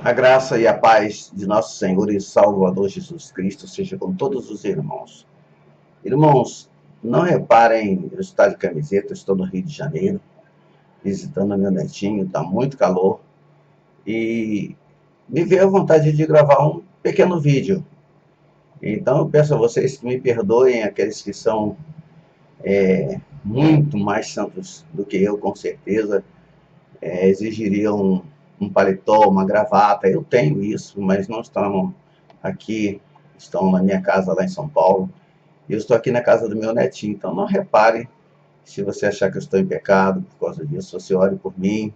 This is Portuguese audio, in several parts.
A graça e a paz de nosso Senhor e Salvador Jesus Cristo seja com todos os irmãos. Irmãos, não reparem, eu estou de camiseta, estou no Rio de Janeiro, visitando meu netinho, está muito calor, e me veio a vontade de gravar um pequeno vídeo. Então eu peço a vocês que me perdoem, aqueles que são muito mais santos do que eu, com certeza, exigiriam um paletó, uma gravata. Eu tenho isso, mas não estão aqui, estão na minha casa lá em São Paulo. E eu estou aqui na casa do meu netinho, então não repare se você achar que eu estou em pecado por causa disso. Você ore por mim,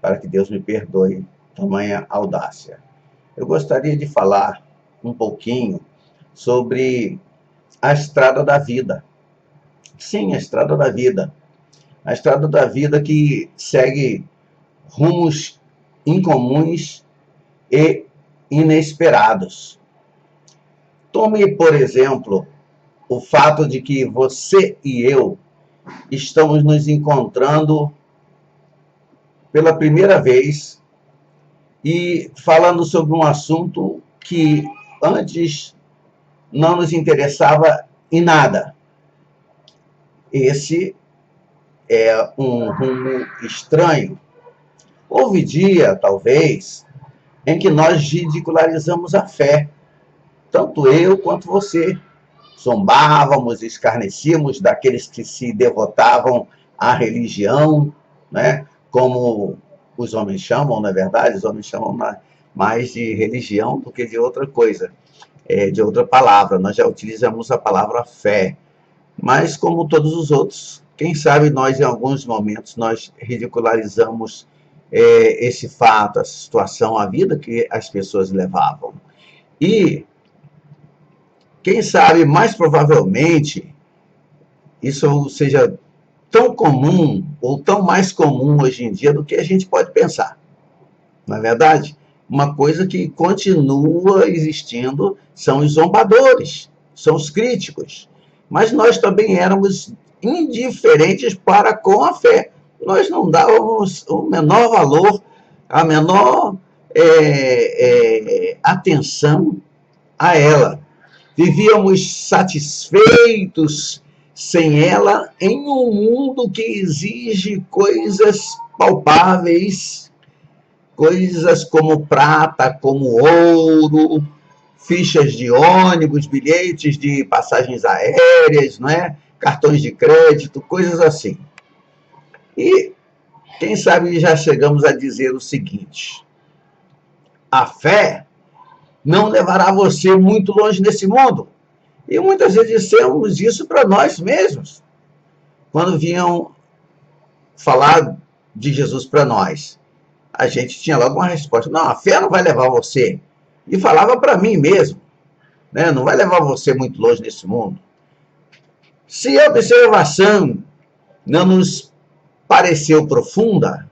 para que Deus me perdoe tamanha audácia. Eu gostaria de falar um pouquinho sobre a estrada da vida. Sim, a estrada da vida. A estrada da vida que segue rumos incomuns e inesperados. Tome, por exemplo, o fato de que você e eu estamos nos encontrando pela primeira vez e falando sobre um assunto que antes não nos interessava em nada. Esse é um rumo estranho. Houve dia, talvez, em que nós ridicularizamos a fé, tanto eu quanto você. Zombávamos, escarnecíamos daqueles que se devotavam à religião, né? Como os homens chamam, na verdade, os homens chamam mais de religião do que de outra coisa, de outra palavra. Nós já utilizamos a palavra fé, mas como todos os outros, quem sabe nós, em alguns momentos, nós ridicularizamos esse fato, essa situação, a vida que as pessoas levavam. E, quem sabe, mais provavelmente, isso seja tão comum ou tão mais comum hoje em dia do que a gente pode pensar. Na verdade, uma coisa que continua existindo são os zombadores, são os críticos. Mas nós também éramos indiferentes para com a fé. Nós não dávamos o menor valor, a menor atenção a ela. Vivíamos satisfeitos sem ela em um mundo que exige coisas palpáveis, coisas como prata, como ouro, fichas de ônibus, bilhetes de passagens aéreas, não é? Cartões de crédito, coisas assim. E quem sabe já chegamos a dizer o seguinte: a fé não levará você muito longe nesse mundo. E muitas vezes dissemos isso para nós mesmos, quando vinham falar de Jesus para nós. A gente tinha logo uma resposta: não, a fé não vai levar você. E falava para mim mesmo, né? Não vai levar você muito longe nesse mundo. Se a observação não nos pareceu profunda,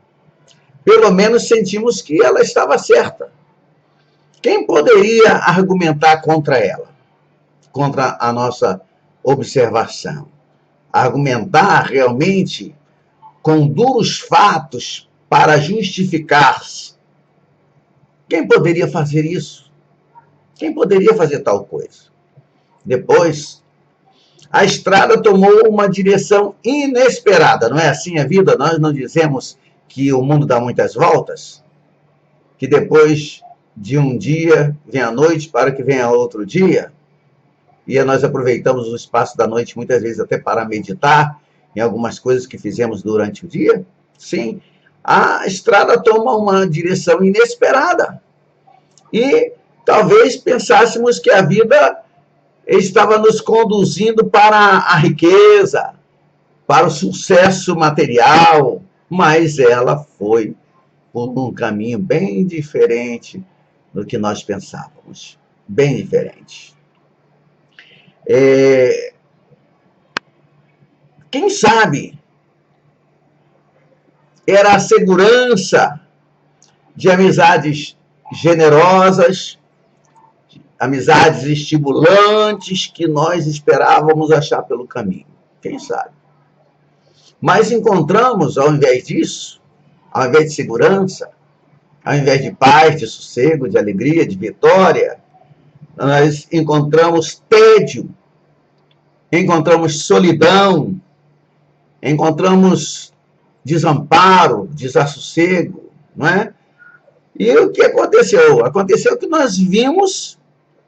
pelo menos sentimos que ela estava certa. Quem poderia argumentar contra ela? Contra a nossa observação? Argumentar realmente com duros fatos para justificar-se. Quem poderia fazer isso? Quem poderia fazer tal coisa? Depois, a estrada tomou uma direção inesperada. Não é assim a vida? Nós não dizemos que o mundo dá muitas voltas? Que depois de um dia vem a noite para que venha outro dia? E nós aproveitamos o espaço da noite muitas vezes até para meditar em algumas coisas que fizemos durante o dia? Sim, a estrada toma uma direção inesperada. E talvez pensássemos que a vida estava nos conduzindo para a riqueza, para o sucesso material, mas ela foi por um caminho bem diferente do que nós pensávamos. Bem diferente. Quem sabe era a segurança de amizades generosas, amizades estimulantes que nós esperávamos achar pelo caminho. Quem sabe? Mas encontramos, ao invés disso, ao invés de segurança, Ao invés de paz, de sossego, de alegria, de vitória, nós encontramos tédio, encontramos solidão, encontramos desamparo, desassossego, não é? E o que aconteceu? Aconteceu que nós vimos,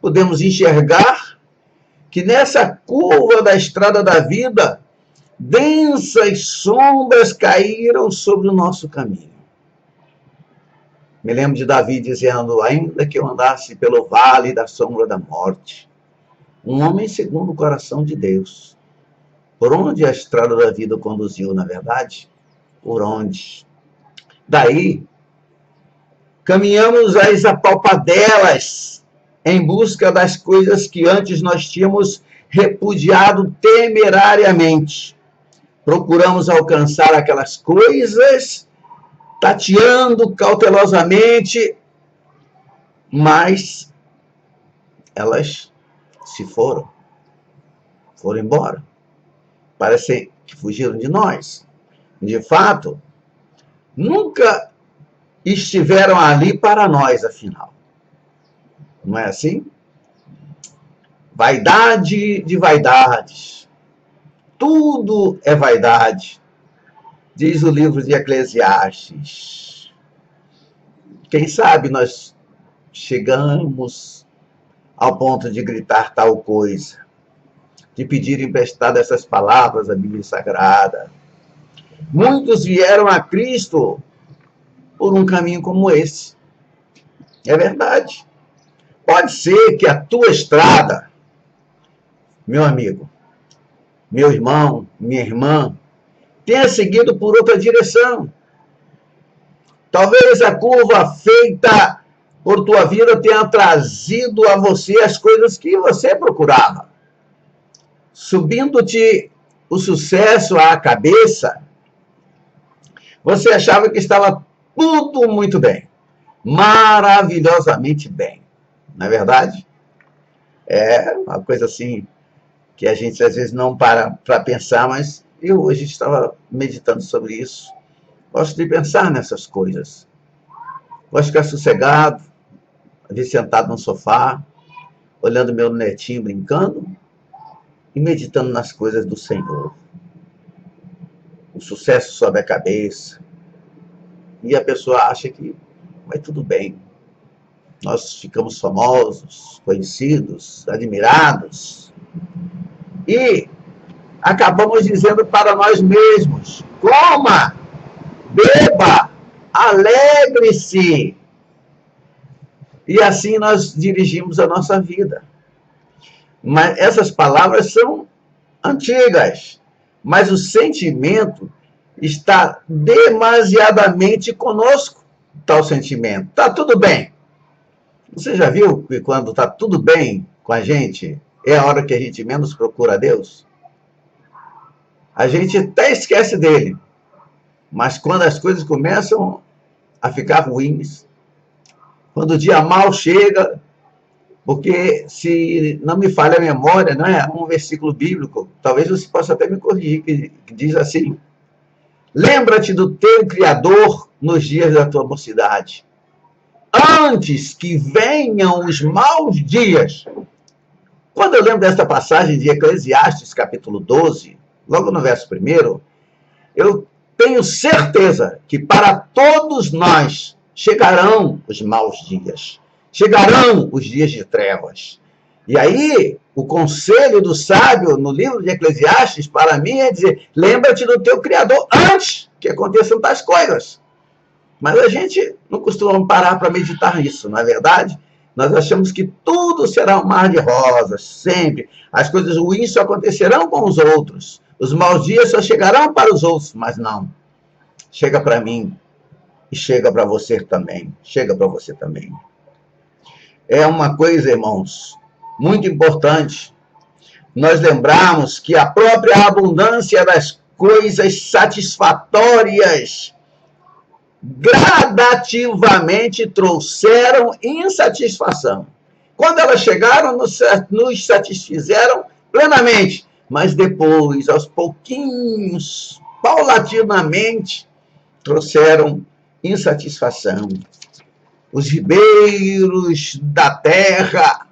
podemos enxergar, que nessa curva da estrada da vida, densas sombras caíram sobre o nosso caminho. Me lembro de Davi dizendo, ainda que eu andasse pelo vale da sombra da morte, um homem segundo o coração de Deus. Por onde a estrada da vida conduziu, na verdade? Por onde? Daí, caminhamos às apalpadelas em busca das coisas que antes nós tínhamos repudiado temerariamente. Procuramos alcançar aquelas coisas, tateando cautelosamente, mas elas se foram embora. Parece que fugiram de nós. De fato, nunca estiveram ali para nós, afinal. Não é assim? Vaidade de vaidades. Tudo é vaidade, diz o livro de Eclesiastes. Quem sabe nós chegamos ao ponto de gritar tal coisa, de pedir emprestado essas palavras da Bíblia Sagrada. Muitos vieram a Cristo por um caminho como esse. É verdade. Pode ser que a tua estrada, meu amigo, meu irmão, minha irmã, tenha seguido por outra direção. Talvez a curva feita por tua vida tenha trazido a você as coisas que você procurava. Subindo-te o sucesso à cabeça, você achava que estava tudo muito bem, maravilhosamente bem. Não é verdade? É uma coisa assim que a gente às vezes não para pensar, mas eu hoje estava meditando sobre isso. Gosto de pensar nessas coisas. Gosto de ficar sossegado, às vezes sentado no sofá, olhando meu netinho brincando e meditando nas coisas do Senhor. O sucesso sobe a cabeça e a pessoa acha que vai tudo bem. Nós ficamos famosos, conhecidos, admirados e acabamos dizendo para nós mesmos, coma, beba, alegre-se. E assim nós dirigimos a nossa vida. Mas essas palavras são antigas, mas o sentimento está demasiadamente conosco, tal sentimento. Está tudo bem. Você já viu que quando está tudo bem com a gente, é a hora que a gente menos procura Deus? A gente até esquece dele, mas quando as coisas começam a ficar ruins, quando o dia mal chega, porque se não me falha a memória, não é um versículo bíblico, talvez você possa até me corrigir, que diz assim, lembra-te do teu Criador nos dias da tua mocidade, antes que venham os maus dias. Quando eu lembro desta passagem de Eclesiastes, capítulo 12, logo no verso 1, eu tenho certeza que para todos nós chegarão os maus dias, chegarão os dias de trevas. E aí, o conselho do sábio no livro de Eclesiastes, para mim, é dizer, lembra-te do teu Criador antes que aconteçam tais coisas. Mas a gente não costuma parar para meditar nisso, não é verdade? Nós achamos que tudo será um mar de rosas, sempre. As coisas ruins só acontecerão com os outros. Os maus dias só chegarão para os outros, mas não. Chega para mim e chega para você também. Chega para você também. É uma coisa, irmãos, muito importante nós lembrarmos que a própria abundância das coisas satisfatórias gradativamente trouxeram insatisfação. Quando elas chegaram, nos satisfizeram plenamente, mas depois, aos pouquinhos, paulatinamente, trouxeram insatisfação. os ribeiros da terra,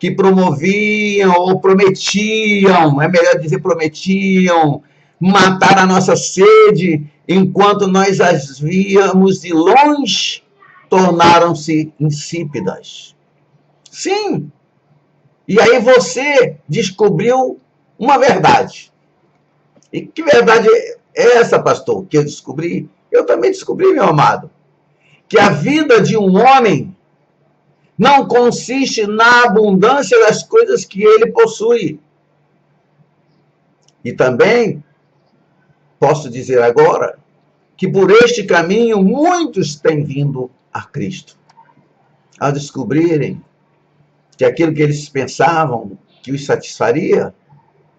que promoviam ou prometiam, é melhor dizer prometiam, matar a nossa sede, enquanto nós as víamos de longe, tornaram-se insípidas. Sim, e aí você descobriu uma verdade. E que verdade é essa, pastor, que eu descobri? Eu também descobri, meu amado, que a vida de um homem não consiste na abundância das coisas que ele possui. E também posso dizer agora que por este caminho muitos têm vindo a Cristo. Ao descobrirem que aquilo que eles pensavam que os satisfaria,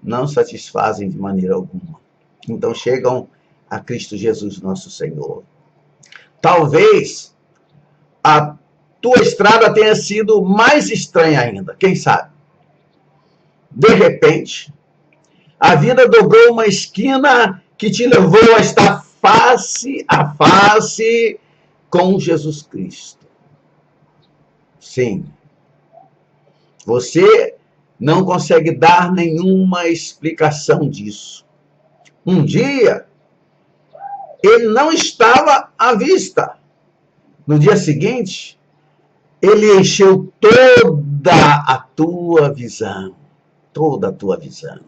não satisfazem de maneira alguma. Então chegam a Cristo Jesus, nosso Senhor. Talvez a tua estrada tenha sido mais estranha ainda, quem sabe? De repente, a vida dobrou uma esquina que te levou a estar face a face com Jesus Cristo. Sim, você não consegue dar nenhuma explicação disso. Um dia, ele não estava à vista. No dia seguinte, ele encheu toda a tua visão. Toda a tua visão.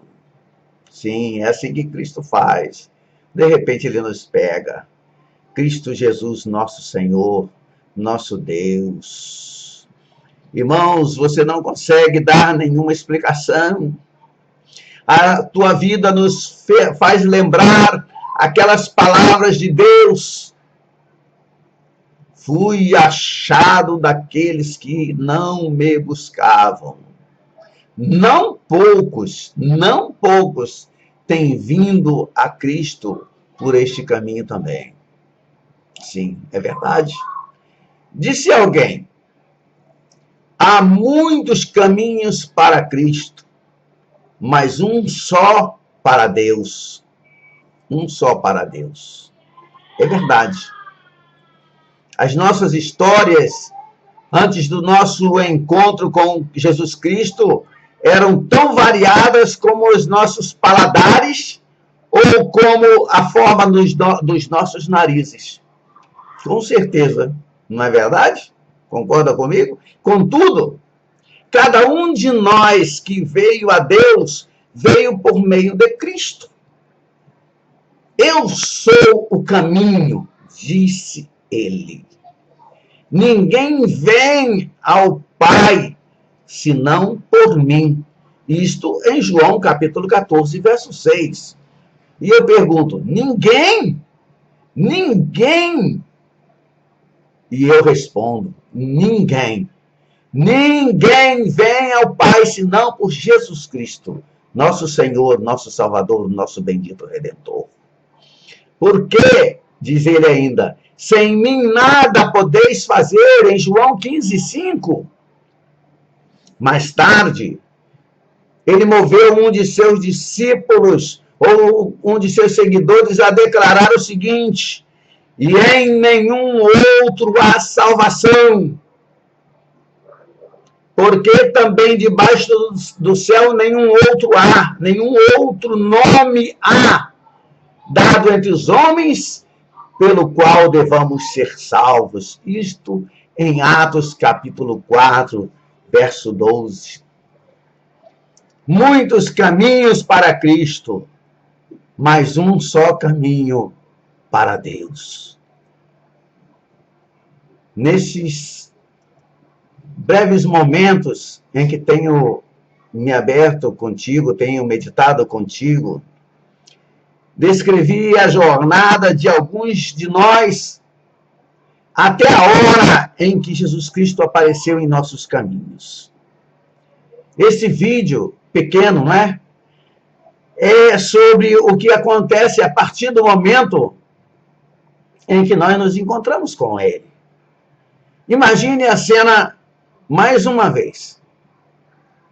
Sim, é assim que Cristo faz. De repente ele nos pega. Cristo Jesus, nosso Senhor, nosso Deus. Irmãos, você não consegue dar nenhuma explicação. A tua vida nos faz lembrar aquelas palavras de Deus. Fui achado daqueles que não me buscavam. Não poucos têm vindo a Cristo por este caminho também. Sim, é verdade. Disse alguém, há muitos caminhos para Cristo, mas um só para Deus. Um só para Deus. É verdade. As nossas histórias, antes do nosso encontro com Jesus Cristo, eram tão variadas como os nossos paladares ou como a forma dos nossos narizes. Com certeza, não é verdade? Concorda comigo? Contudo, cada um de nós que veio a Deus, veio por meio de Cristo. Eu sou o caminho, disse ele. Ninguém vem ao Pai senão por mim. Isto em João capítulo 14, verso 6. E eu pergunto, ninguém? Ninguém? E eu respondo, ninguém. Ninguém vem ao Pai senão por Jesus Cristo, nosso Senhor, nosso Salvador, nosso bendito Redentor. Porque, diz ele ainda, sem mim nada podeis fazer, em João 15, 5. Mais tarde, ele moveu um de seus discípulos, ou um de seus seguidores, a declarar o seguinte, e em nenhum outro há salvação, porque também debaixo do céu nenhum outro nome há, dado entre os homens, pelo qual devamos ser salvos. Isto em Atos capítulo 4, verso 12. Muitos caminhos para Cristo, mas um só caminho para Deus. Nesses breves momentos em que tenho me aberto contigo, tenho meditado contigo, descrevi a jornada de alguns de nós até a hora em que Jesus Cristo apareceu em nossos caminhos. Esse vídeo pequeno, não é? É sobre o que acontece a partir do momento em que nós nos encontramos com Ele. Imagine a cena mais uma vez.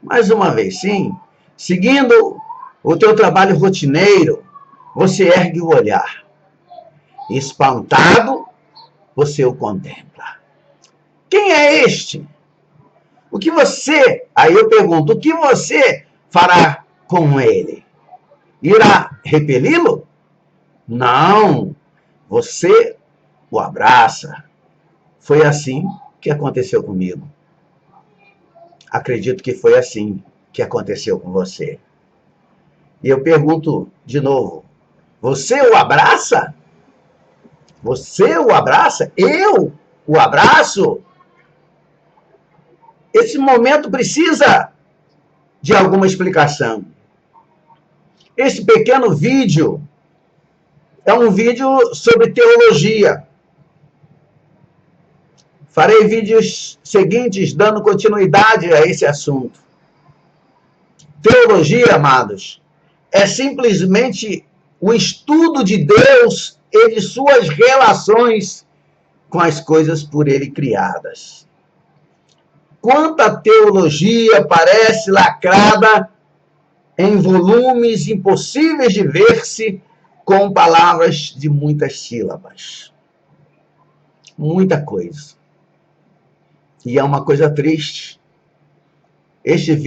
Mais uma vez, sim. Seguindo o teu trabalho rotineiro, você ergue o olhar. Espantado, você o contempla. Quem é este? O que você, aí eu pergunto, o que você fará com ele? Irá repeli-lo? Não, você o abraça. Foi assim que aconteceu comigo. Acredito que foi assim que aconteceu com você. E eu pergunto de novo, você o abraça? Você o abraça? Eu o abraço? Esse momento precisa de alguma explicação. Esse pequeno vídeo é um vídeo sobre teologia. Farei vídeos seguintes dando continuidade a esse assunto. Teologia, amados, é simplesmente o estudo de Deus e de suas relações com as coisas por ele criadas. Quanta teologia parece lacrada em volumes impossíveis de ver-se com palavras de muitas sílabas. Muita coisa. E é uma coisa triste. Este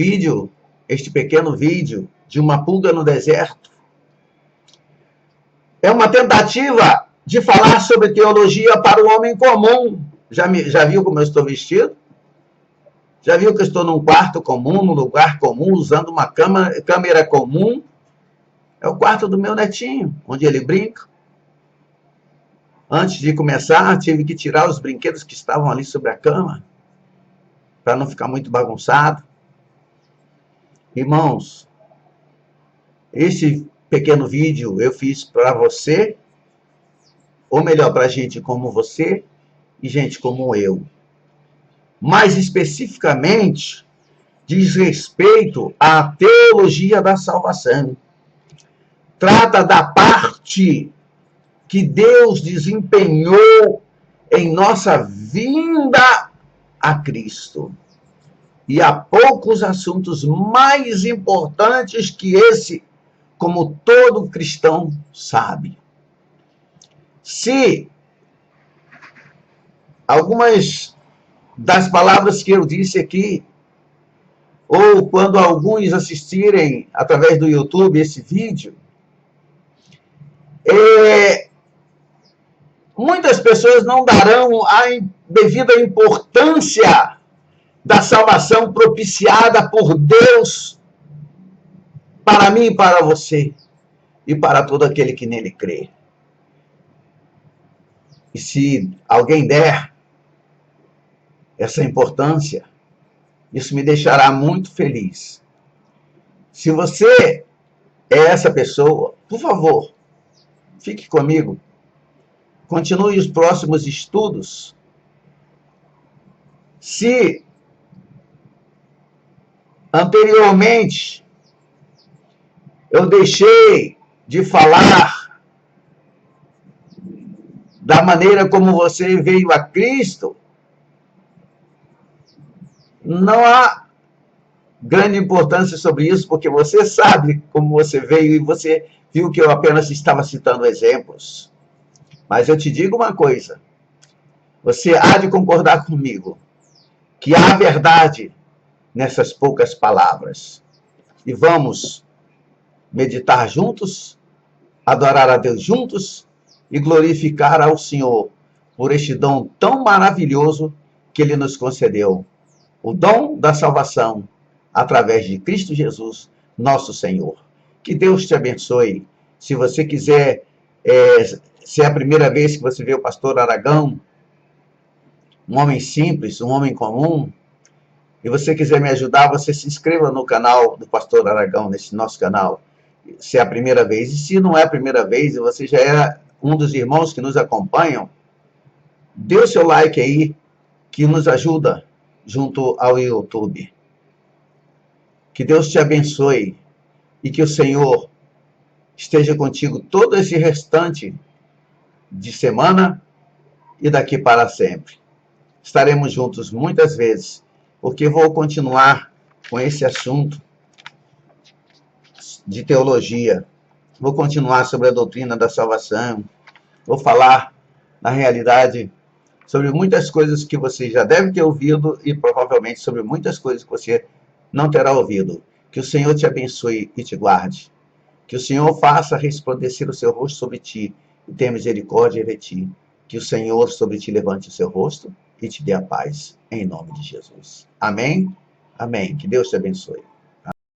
pequeno vídeo de uma pulga no deserto, é uma tentativa de falar sobre teologia para o homem comum. Já viu como eu estou vestido? Já viu que eu estou num quarto comum, num lugar comum, usando uma câmera comum? É o quarto do meu netinho, onde ele brinca. Antes de começar, tive que tirar os brinquedos que estavam ali sobre a cama, para não ficar muito bagunçado. Irmãos, esse pequeno vídeo eu fiz para você, ou melhor, para gente como você e gente como eu. Mais especificamente, diz respeito à teologia da salvação. Trata da parte que Deus desempenhou em nossa vinda a Cristo. E há poucos assuntos mais importantes que esse, como todo cristão sabe. Se algumas das palavras que eu disse aqui, ou quando alguns assistirem através do YouTube esse vídeo, muitas pessoas não darão a devida importância da salvação propiciada por Deus para mim e para você, e para todo aquele que nele crê. E se alguém der essa importância, isso me deixará muito feliz. Se você é essa pessoa, por favor, fique comigo. Continue os próximos estudos. Se anteriormente eu deixei de falar da maneira como você veio a Cristo, não há grande importância sobre isso, porque você sabe como você veio e você viu que eu apenas estava citando exemplos. Mas eu te digo uma coisa, você há de concordar comigo, que há verdade nessas poucas palavras. E vamos meditar juntos, adorar a Deus juntos e glorificar ao Senhor por este dom tão maravilhoso que Ele nos concedeu. O dom da salvação através de Cristo Jesus, nosso Senhor. Que Deus te abençoe. Se você quiser, se é a primeira vez que você vê o pastor Aragão, um homem simples, um homem comum, e você quiser me ajudar, você se inscreva no canal do pastor Aragão, nesse nosso canal, se é a primeira vez. E se não é a primeira vez, e você já é um dos irmãos que nos acompanham, dê o seu like aí, que nos ajuda junto ao YouTube. Que Deus te abençoe e que o Senhor esteja contigo todo esse restante de semana e daqui para sempre. Estaremos juntos muitas vezes, porque vou continuar com esse assunto de teologia. Vou continuar sobre a doutrina da salvação. Vou falar, na realidade, sobre muitas coisas que você já deve ter ouvido e provavelmente sobre muitas coisas que você não terá ouvido. Que o Senhor te abençoe e te guarde. Que o Senhor faça resplandecer o seu rosto sobre ti e tenha misericórdia de ti. Que o Senhor sobre ti levante o seu rosto e te dê a paz, em nome de Jesus. Amém? Amém. Que Deus te abençoe.